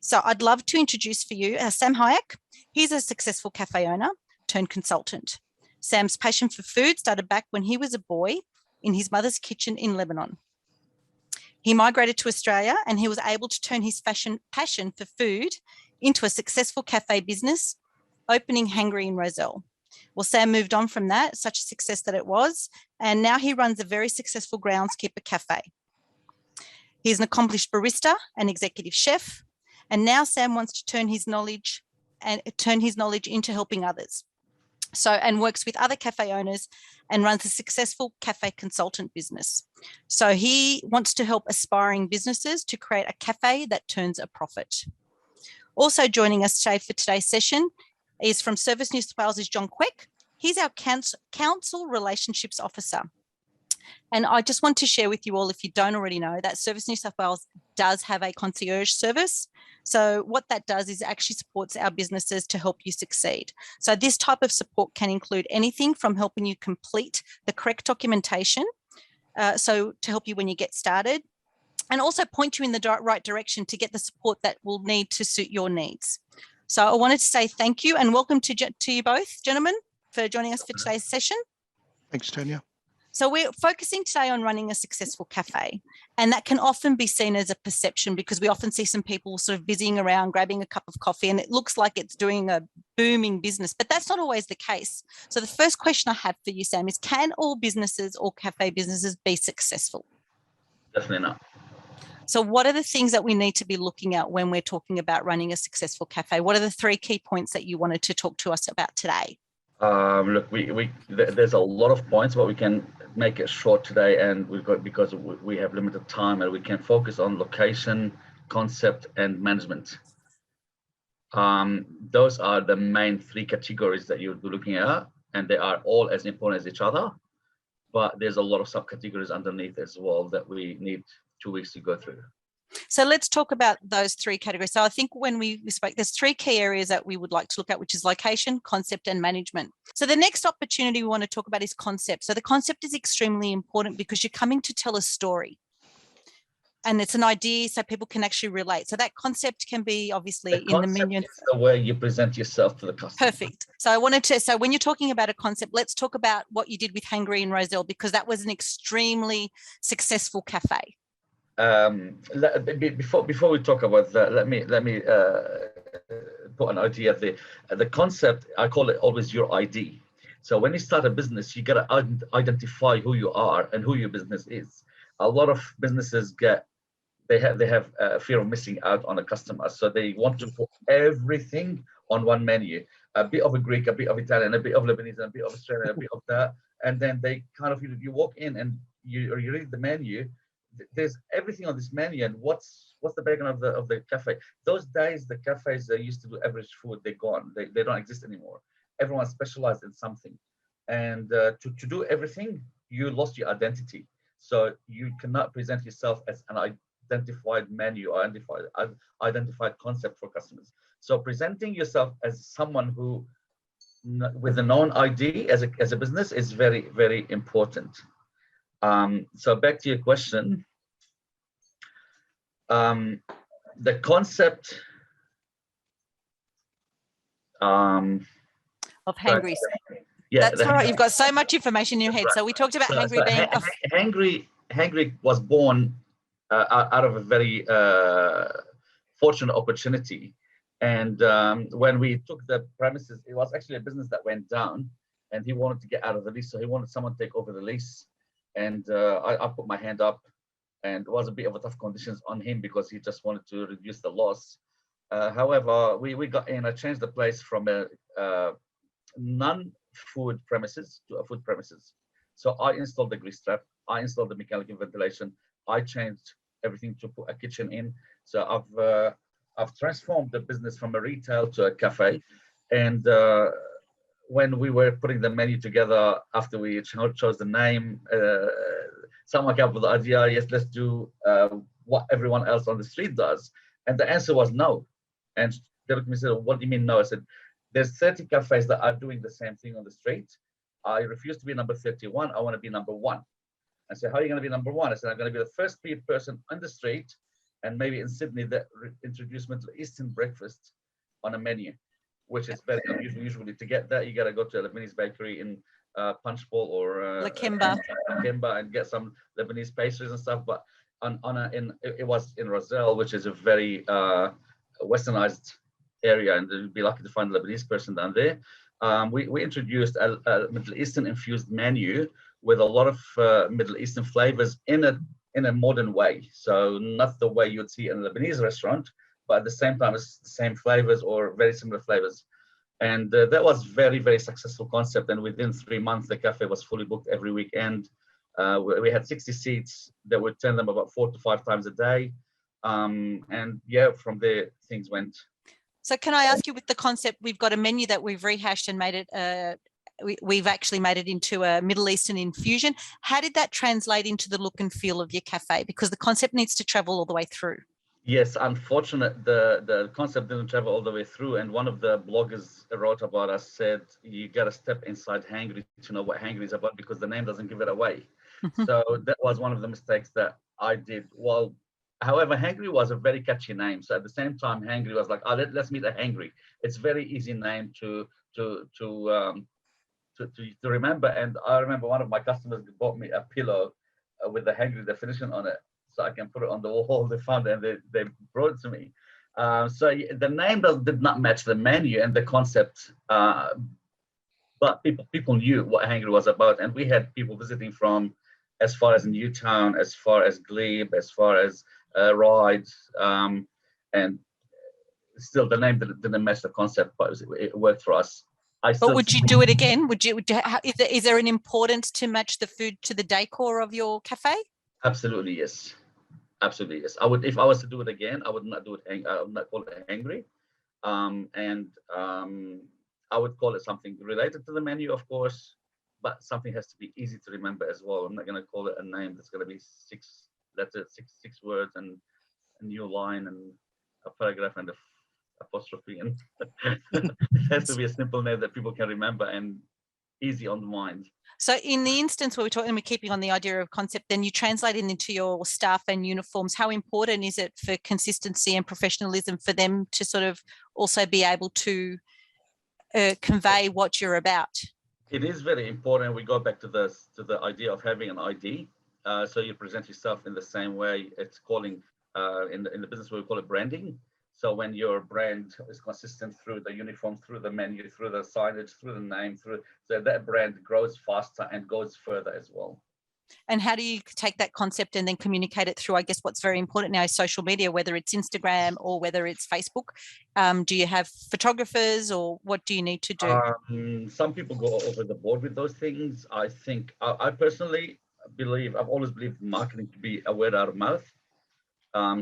So I'd love to introduce for you Sam Hayek. He's a successful cafe owner turned consultant. Sam's passion for food started back when he was a boy in his mother's kitchen in Lebanon. He migrated to Australia and he was able to turn his passion for food into a successful cafe business, opening Hangry in Rozelle. Well, Sam moved on from that, such a success that it was, and now he runs a very successful groundskeeper cafe. He's an accomplished barista and executive chef, and now Sam wants to turn his knowledge into helping others. And works with other cafe owners and runs a successful cafe consultant business. So he wants to help aspiring businesses to create a cafe that turns a profit. Also joining us today for today's session is from Service New South Wales is John Quek. He's our council relationships officer. And I just want to share with you all, if you don't already know, that Service New South Wales does have a concierge service. So what that does is it actually supports our businesses to help you succeed. So this type of support can include anything from helping you complete the correct documentation, so to help you when you get started, and also point you in the right direction to get the support that will need to suit your needs. So I wanted to say thank you and welcome to you both, gentlemen, for joining us for today's session. Thanks, Tanya. So we're focusing today on running a successful cafe, and that can often be seen as a perception because we often see some people sort of busying around, grabbing a cup of coffee, and it looks like it's doing a booming business, but that's not always the case. So the first question I have for you, Sam, is can all businesses or cafe businesses be successful? Definitely not. So what are the things that we need to be looking at when we're talking about running a successful cafe? What are the 3 key points that you wanted to talk to us about today? Look, there's a lot of points, but we can make it short today, and because we have limited time, and we can focus on location, concept, and management. Those are the main 3 categories that you'll be looking at, and they are all as important as each other. But there's a lot of subcategories underneath as well that we need 2 weeks to go through. So let's talk about those 3 categories. So I think when we spoke, there's 3 key areas that we would like to look at, which is location, concept, and management. So the next opportunity we want to talk about is concept. So the concept is extremely important because you're coming to tell a story. And it's an idea so people can actually relate. So that concept can be obviously in the menu. Is the way you present yourself to the customer. Perfect. So so when you're talking about a concept, let's talk about what you did with Hangry in Rozelle, because that was an extremely successful cafe. Before we talk about that, let me put an idea. The concept, I call it always your ID. So when you start a business, you got to identify who you are and who your business is. A lot of businesses they have a fear of missing out on a customer, so they want to put everything on one menu. A bit of a Greek, a bit of Italian, a bit of Lebanese, a bit of Australian, a bit of that, and then they kind of you walk in and you read the menu. There's everything on this menu, and what's the background of the cafe? Those days, the cafes that used to do average food, they're gone. They don't exist anymore. Everyone specialized in something, and to do everything, you lost your identity. So you cannot present yourself as an identified menu or identified concept for customers. So presenting yourself as someone who, with a known ID as a business, is very, very important. So back to your question, the concept of Hangry. Yeah, that's all right. You've got so much information in your head. Right. So we talked about Hangry being Hangry was born out of a very fortunate opportunity, and when we took the premises, it was actually a business that went down, and he wanted to get out of the lease, so he wanted someone to take over the lease. And I put my hand up, and it was a bit of a tough conditions on him because he just wanted to reduce the loss. However, we got in. I changed the place from a non-food premises to a food premises. So I installed the grease trap. I installed the mechanical ventilation. I changed everything to put a kitchen in. So I've transformed the business from a retail to a cafe. And when we were putting the menu together, after we chose the name, someone came up with the idea, yes, let's do what everyone else on the street does. And the answer was no. And they looked at me and said, what do you mean no? I said, there's 30 cafes that are doing the same thing on the street. I refuse to be number 31. I want to be number 1. I said, how are you going to be number 1? I said, I'm going to be the first person on the street and maybe in Sydney that introduced Middle Eastern breakfast on a menu, which is very unusual. Usually to get that, you got to go to a Lebanese bakery in Punchbowl or Lakemba. And get some Lebanese pastries and stuff. But it was in Roselle, which is a very westernized area, and you'd be lucky to find a Lebanese person down there. We introduced a Middle Eastern infused menu with a lot of Middle Eastern flavors in a modern way. So not the way you'd see in a Lebanese restaurant, but at the same time, it's the same flavors or very similar flavors. And that was very, very successful concept. And within 3 months, the cafe was fully booked every weekend. We had 60 seats that would turn them about 4 to 5 times a day. And yeah, from there, things went. So can I ask you, with the concept, we've got a menu that we've rehashed and made it, we've actually made it into a Middle Eastern infusion. How did that translate into the look and feel of your cafe? Because the concept needs to travel all the way through. Yes, unfortunate the concept didn't travel all the way through. And one of the bloggers wrote about us, said, you got to step inside Hangry to know what Hangry is about, because the name doesn't give it away. So that was one of the mistakes that I did. Well, however, Hangry was a very catchy name. So at the same time, Hangry was like, let's meet a Hangry. It's a very easy name to remember. And I remember one of my customers bought me a pillow with the Hangry definition on it, so I can put it on the wall. They found it and they brought it to me. So the name did not match the menu and the concept, but people knew what Hangry was about. And we had people visiting from as far as Newtown, as far as Glebe, as far as Ryde, and still the name didn't match the concept, but it worked for us. But would you do it again? Is there an importance to match the food to the decor of your cafe? Absolutely, yes. Absolutely, yes. I would, if I was to do it again, I would not do it. I would not call it Hangry, and I would call it something related to the menu, of course, but something has to be easy to remember as well. I'm not going to call it a name that's going to be 6 letters, six words, and a new line and a paragraph and a apostrophe, and it has to be a simple name that people can remember and easy on the mind. So in the instance where we're keeping on the idea of concept, then you translate it into your staff and uniforms. How important is it for consistency and professionalism for them to sort of also be able to convey what you're about? It is very important. We go back to the idea of having an ID. So you present yourself in the same way. It's calling in the business we call it branding. So when your brand is consistent through the uniform, through the menu, through the signage, through the name, so that brand grows faster and goes further as well. And how do you take that concept and then communicate it through, I guess what's very important now is social media, whether it's Instagram or whether it's Facebook? Do you have photographers, or what do you need to do? Some people go over the board with those things. I think I personally believe, I've always believed marketing to be a word out of mouth.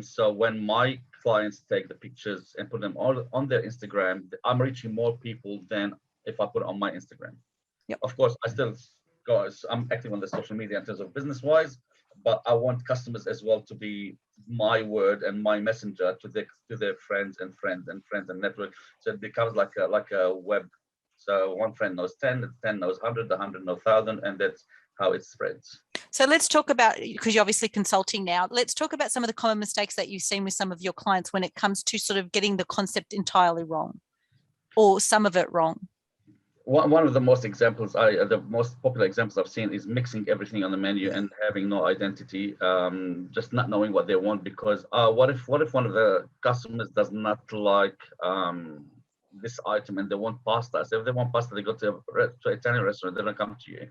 So when my clients take the pictures and put them all on their Instagram, I'm reaching more people than if I put it on my Instagram. Yep. Of course, I'm active on the social media in terms of business wise, but I want customers as well to be my word and my messenger to their friends and network. So it becomes like a web. So one friend knows 10, 10 knows 100, 100 knows 1,000, and that's how it spreads. So let's talk about, because you're obviously consulting now, let's talk about some of the common mistakes that you've seen with some of your clients when it comes to sort of getting the concept entirely wrong, or some of it wrong. One of the most popular examples I've seen is mixing everything on the menu and having no identity, just not knowing what they want. Because what if one of the customers does not like this item and they want pasta? So if they want pasta, they go to an Italian restaurant. They don't come to you.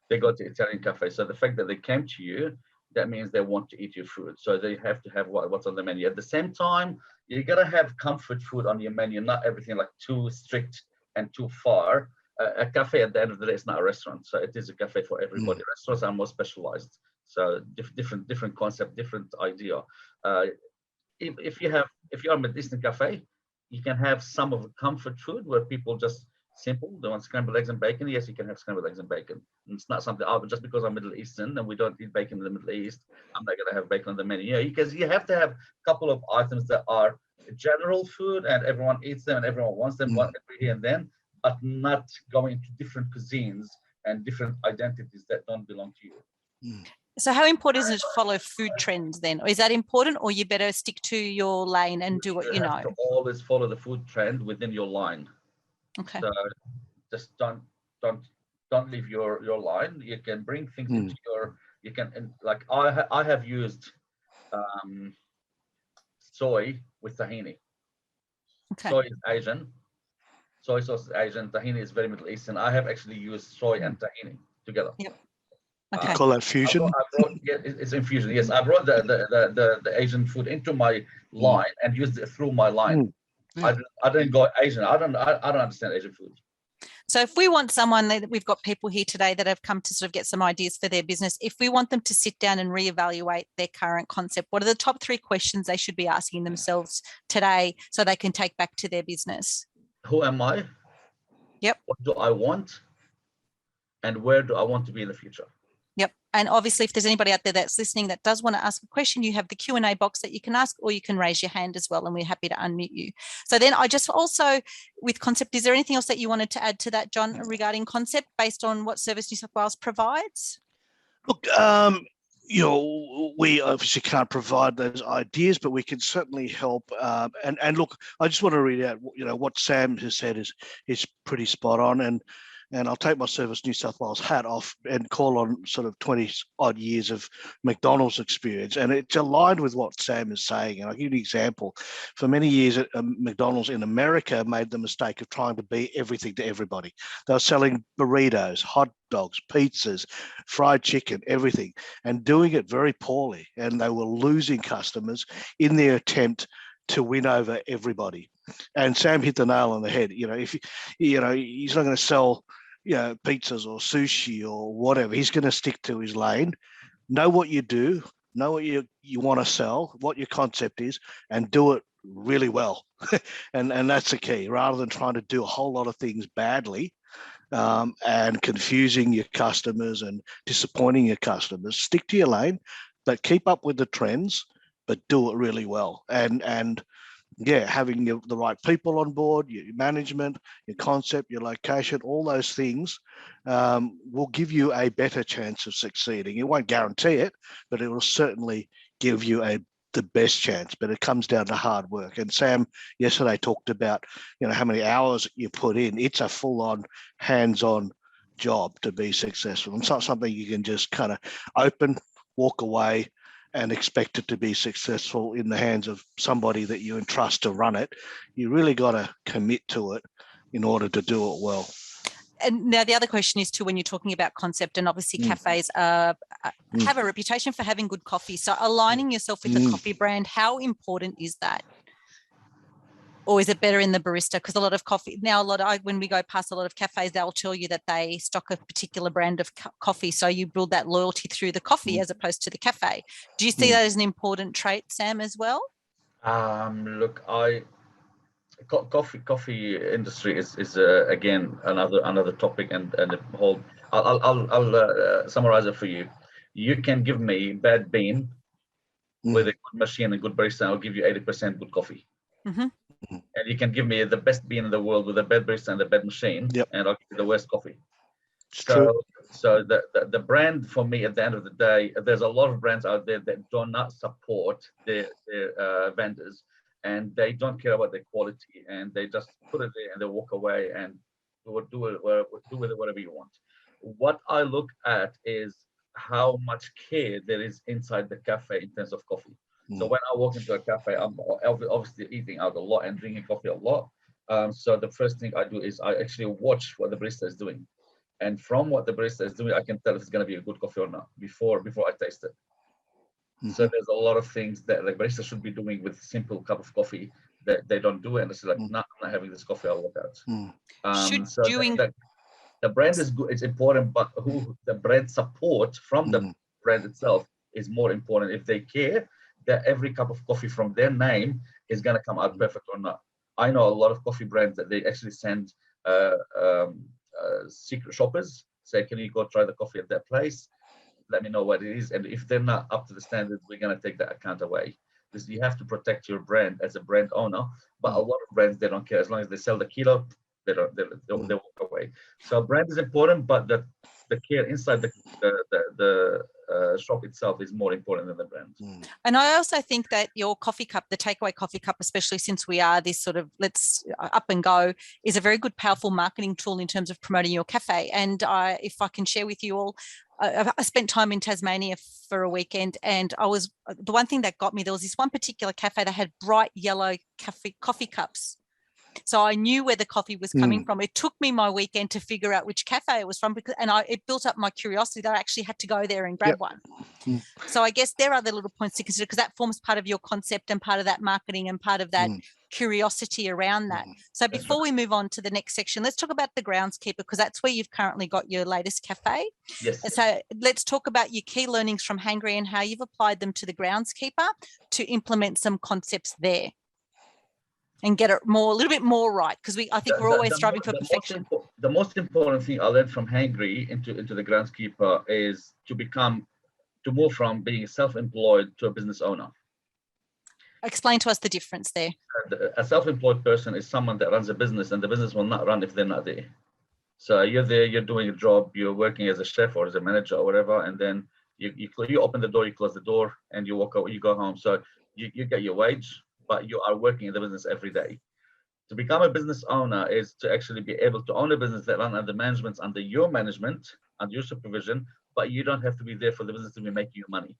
They go to Italian cafe. So the fact that they came to you, that means they want to eat your food. So they have to have what's on the menu. At the same time, you gotta have comfort food on your menu, not everything like too strict and too far. A cafe at the end of the day is not a restaurant, so it is a cafe for everybody. Restaurants are more specialized, so different concept, different idea. If you're a Middle Eastern cafe, you can have some of the comfort food where people just simple. They want scrambled eggs and bacon. Yes, you can have scrambled eggs and bacon. And it's not something, but just because I'm Middle Eastern and we don't eat bacon in the Middle East, I'm not gonna have bacon on the menu. Yeah, because you have to have a couple of items that are general food and everyone eats them and everyone wants them every here and then, but not going to different cuisines and different identities that don't belong to you. So how important is it to follow food trends then? Or is that important, or you better stick to your lane and do what you know? To always follow the food trend within your line. Okay. So just don't leave your line. You can bring things into your. You can, and like I have used soy with tahini. Okay. Soy is Asian. Soy sauce is Asian. Tahini is very Middle Eastern. I have actually used soy and tahini together. Yep. Okay. Call that fusion. I brought yeah, it's infusion. Yes, I brought the Asian food into my line and used it through my line. Yeah. I didn't go Asian. I don't understand Asian food. So if we want someone, we've got people here today that have come to sort of get some ideas for their business. If we want them to sit down and reevaluate their current concept, what are the top 3 questions they should be asking themselves today so they can take back to their business? Who am I? Yep. What do I want? And where do I want to be in the future? Yep. And obviously, if there's anybody out there that's listening that does want to ask a question, you have the Q&A box that you can ask, or you can raise your hand as well, and we're happy to unmute you. So then I just also, with concept, is there anything else that you wanted to add to that, John, regarding concept based on what Service New South Wales provides? Look, we obviously can't provide those ideas, but we can certainly help. And look, I just want to read out, what Sam has said is pretty spot on. And I'll take my Service New South Wales hat off and call on sort of 20 odd years of McDonald's experience. And it's aligned with what Sam is saying. And I'll give you an example. For many years, McDonald's in America made the mistake of trying to be everything to everybody. They were selling burritos, hot dogs, pizzas, fried chicken, everything, and doing it very poorly. And they were losing customers in their attempt to win over everybody. And Sam hit the nail on the head. If he's not going to sell pizzas or sushi or whatever. He's going to stick to his lane. Know what you do, know what you want to sell, what your concept is, and do it really well. and that's the key, rather than trying to do a whole lot of things badly and confusing your customers and disappointing your customers. Stick to your lane, but keep up with the trends, but do it really well. And having the right people on board, your management, your concept, your location, all those things will give you a better chance of succeeding. It won't guarantee it, but it will certainly give you the best chance. But it comes down to hard work. And Sam yesterday talked about, how many hours you put in. It's a full-on, hands-on job to be successful. It's not something you can just kind of open, walk away, and expect it to be successful in the hands of somebody that you entrust to run it. You really got to commit to it in order to do it well. And now the other question is too, when you're talking about concept, and obviously cafes have a reputation for having good coffee. So aligning yourself with the coffee brand, how important is that? Or is it better in the barista? Because a lot of coffee now, when we go past a lot of cafes, they'll tell you that they stock a particular brand of coffee. So you build that loyalty through the coffee as opposed to the cafe. Do you see that as an important trait, Sam, as well? Look, coffee industry is again another topic and a whole. I'll summarize it for you. You can give me bad bean with a good machine and good barista, I'll give you 80% good coffee. And you can give me the best bean in the world with a bad barista and a bad machine, and I'll give you the worst coffee. So the brand for me, at the end of the day, there's a lot of brands out there that do not support their vendors, and they don't care about the quality, and they just put it there and they walk away and do with it whatever you want. What I look at is how much care there is inside the cafe in terms of coffee. So when I walk into a cafe, I'm obviously eating out a lot and drinking coffee a lot. So the first thing I do is I actually watch what the barista is doing. And from what the barista is doing, I can tell if it's going to be a good coffee or not before I taste it. So there's a lot of things that the barista should be doing with a simple cup of coffee that they don't do. And it's like, no, I'm not having this coffee, I'll walk out. The brand is good, it's important, but who the brand support from the brand itself is more important. If they care that every cup of coffee from their name is going to come out perfect or not. I know a lot of coffee brands that they actually send secret shoppers, say, can you go try the coffee at that place? Let me know what it is. And if they're not up to the standards, we're going to take that account away. Because you have to protect your brand as a brand owner. But a lot of brands, they don't care. As long as they sell the kilo, they walk away. So brand is important, but the care inside the shop itself is more important than the brand. And I also think that your coffee cup, the takeaway coffee cup, especially since we are this sort of let's up and go, is a very good, powerful marketing tool in terms of promoting your cafe. And if I can share with you all, I spent time in Tasmania for a weekend, and the one thing that got me, there was this one particular cafe that had bright yellow coffee cups. So I knew where the coffee was coming from. It took me my weekend to figure out which cafe it was from, it built up my curiosity that I actually had to go there and grab one. So I guess there are the little points to consider, because that forms part of your concept and part of that marketing and part of that curiosity around that. So before we move on to the next section, let's talk about the groundskeeper, because that's where you've currently got your latest cafe. Yes. And so let's talk about your key learnings from Hangry and how you've applied them to the groundskeeper to implement some concepts there and get it a little bit more right, because I think we're always striving for perfection. The most important thing I learned from Hangry into the groundskeeper is to move from being self-employed to a business owner. Explain to us the difference there. A self-employed person is someone that runs a business, and the business will not run if they're not there. So you're there, you're doing a job, you're working as a chef or as a manager or whatever, and then you open the door, you close the door, and you walk out, you go home. So you get your wage, but you are working in the business every day. To become a business owner is to actually be able to own a business that runs under management, under your management, under your supervision, but you don't have to be there for the business to be making you money.